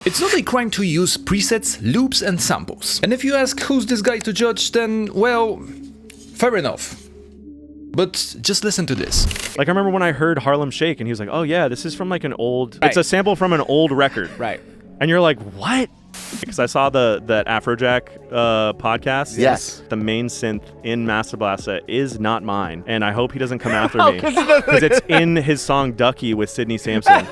It's not a crime to use presets, loops and samples. And if you ask who's this guy to judge, then, well, fair enough. But just listen to this. Like, I remember when I heard Harlem Shake and he was like, oh yeah, this is from like an old, it's a sample from an old record. Right. And you're like, what? Because I saw that Afrojack podcast. Yes. The main synth in Master Blaster is not mine. And I hope he doesn't come after me. Because it's in his song Ducky with Sidney Sampson.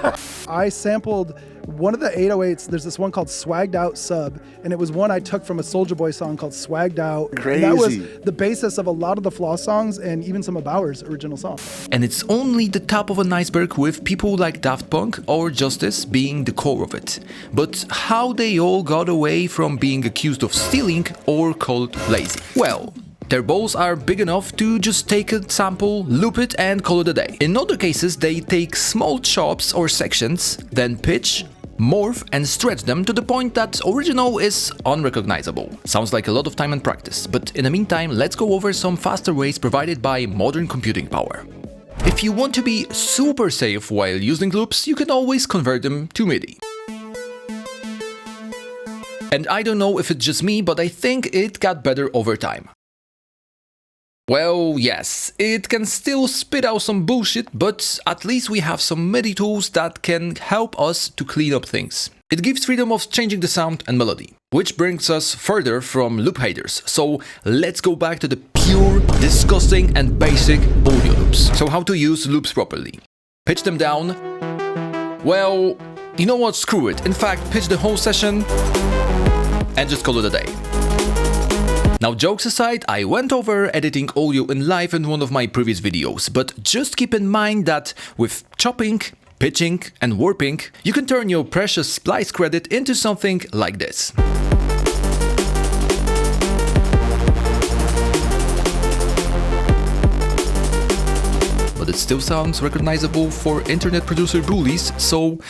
I sampled one of the 808s. There's this one called Swagged Out Sub, and it was one I took from a Soulja Boy song called Swagged Out. Crazy. And that was the basis of a lot of the Floss songs and even some of Bauer's original songs. And it's only the top of an iceberg, with people like Daft Punk or Justice being the core of it. But how they all got away from being accused of stealing or called lazy? Well, their balls are big enough to just take a sample, loop it and call it a day. In other cases, they take small chops or sections, then pitch, morph and stretch them to the point that original is unrecognizable. Sounds like a lot of time and practice, but in the meantime, let's go over some faster ways provided by modern computing power. If you want to be super safe while using loops, you can always convert them to MIDI. And I don't know if it's just me, but I think it got better over time. Well, yes, it can still spit out some bullshit, but at least we have some MIDI tools that can help us to clean up things. It gives freedom of changing the sound and melody, which brings us further from loop haters. So let's go back to the pure, disgusting and basic audio loops. So how to use loops properly? Pitch them down. Well, you know what, screw it. In fact, pitch the whole session and just call it a day. Now, jokes aside, I went over editing audio in live in one of my previous videos, but just keep in mind that with chopping, pitching and warping, you can turn your precious splice credit into something like this. But it still sounds recognizable for internet producer bullies, so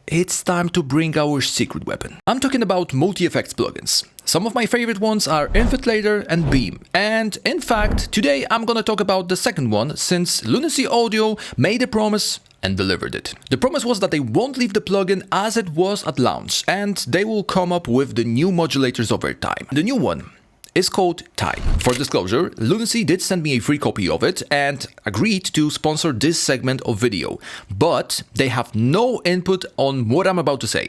it's time to bring our secret weapon. I'm talking about multi-effects plugins. Some of my favorite ones are Invigilator and Beam. And in fact, today I'm gonna talk about the second one, since Lunacy Audio made a promise and delivered it. The promise was that they won't leave the plugin as it was at launch, and they will come up with the new modulators over time. The new one is called Time. For disclosure, Lunacy did send me a free copy of it and agreed to sponsor this segment of video, but they have no input on what I'm about to say.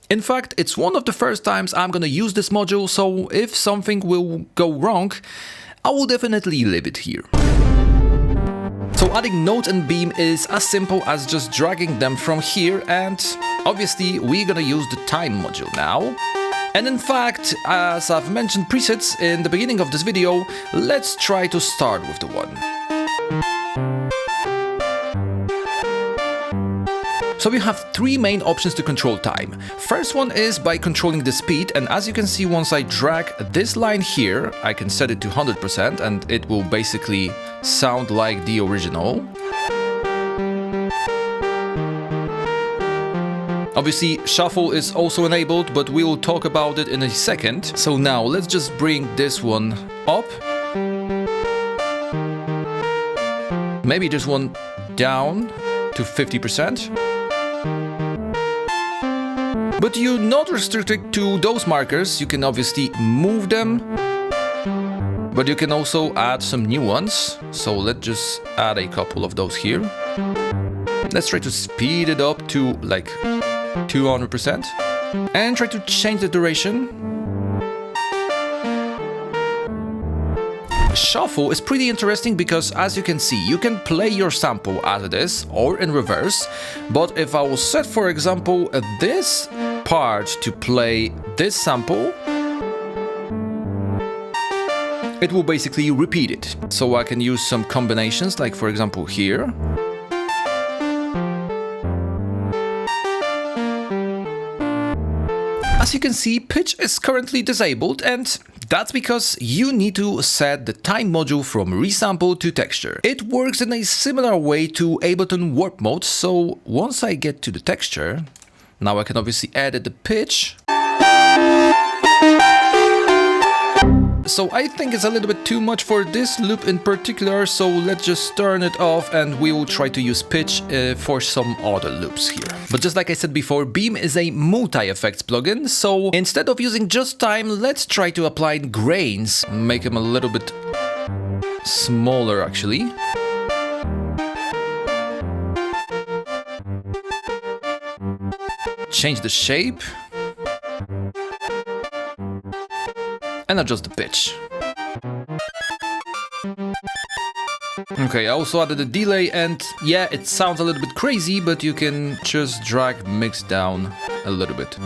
In fact, it's one of the first times I'm gonna use this module, so if something will go wrong, I will definitely leave it here. So adding Note and Beam is as simple as just dragging them from here, and obviously we're gonna use the Time module now. And in fact, as I've mentioned presets in the beginning of this video, let's try to start with the one. So we have three main options to control time. First one is by controlling the speed, and as you can see, once I drag this line here, I can set it to 100% and it will basically sound like the original. Obviously, shuffle is also enabled, but we will talk about it in a second. So now let's just bring this one up. Maybe this one down to 50%. But you're not restricted to those markers. You can obviously move them, but you can also add some new ones. So let's just add a couple of those here. Let's try to speed it up to like 200% and try to change the duration. Shuffle is pretty interesting because, as you can see, you can play your sample as it is or in reverse, but if I will set, for example, this part to play this sample, it will basically repeat it. So I can use some combinations, like for example here. As you can see, pitch is currently disabled, and that's because you need to set the time module from resample to texture. It works in a similar way to Ableton warp mode, so once I get to the texture, now I can obviously edit the pitch. So I think it's a little bit too much for this loop in particular, so let's just turn it off and we will try to use pitch for some other loops here. But just like I said before, Beam is a multi-effects plugin, so instead of using just time, let's try to apply grains, make them a little bit smaller actually. Change the shape. And adjust the pitch. Okay, I also added a delay and yeah, it sounds a little bit crazy, but you can just drag mix down a little bit.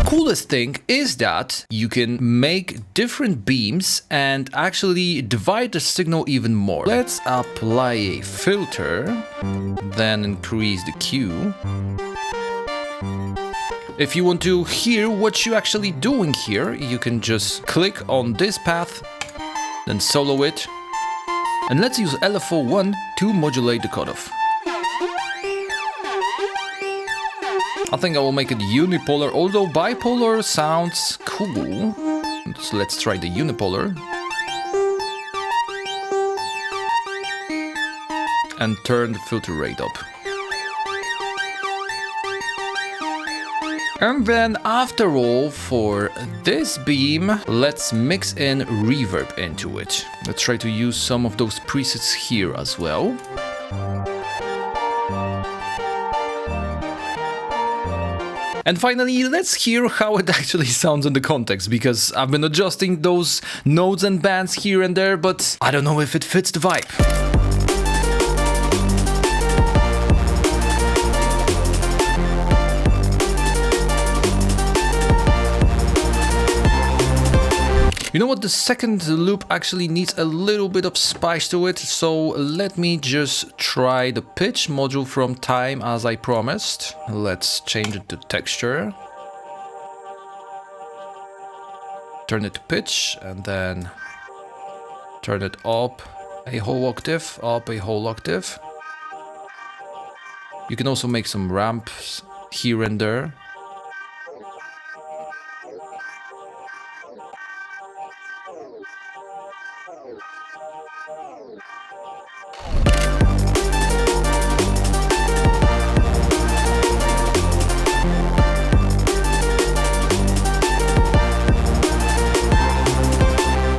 Coolest thing is that you can make different beams and actually divide the signal even more. Let's apply a filter, then increase the Q. If you want to hear what you're actually doing here, you can just click on this path, then solo it, and let's use LFO1 to modulate the cutoff. I think I will make it unipolar, although bipolar sounds cool. So let's try the unipolar. And turn the filter rate up. And then after all, for this beam, let's mix in reverb into it. Let's try to use some of those presets here as well. And finally, let's hear how it actually sounds in the context, because I've been adjusting those nodes and bands here and there, but I don't know if it fits the vibe. You know what, the second loop actually needs a little bit of spice to it, so let me just try the pitch module from time as I promised. Let's change it to texture. Turn it to pitch and then turn it up a whole octave, up a whole octave. You can also make some ramps here and there.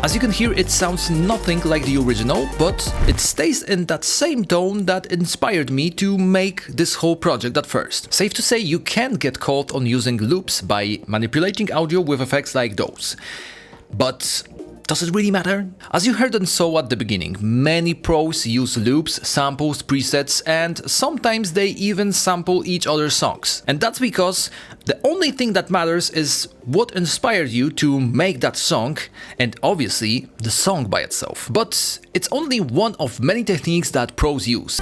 As you can hear, it sounds nothing like the original, but it stays in that same tone that inspired me to make this whole project at first. Safe to say, you can get caught on using loops by manipulating audio with effects like those. But does it really matter? As you heard and saw at the beginning, many pros use loops, samples, presets, and sometimes they even sample each other's songs. And that's because the only thing that matters is what inspired you to make that song, and obviously the song by itself. But it's only one of many techniques that pros use.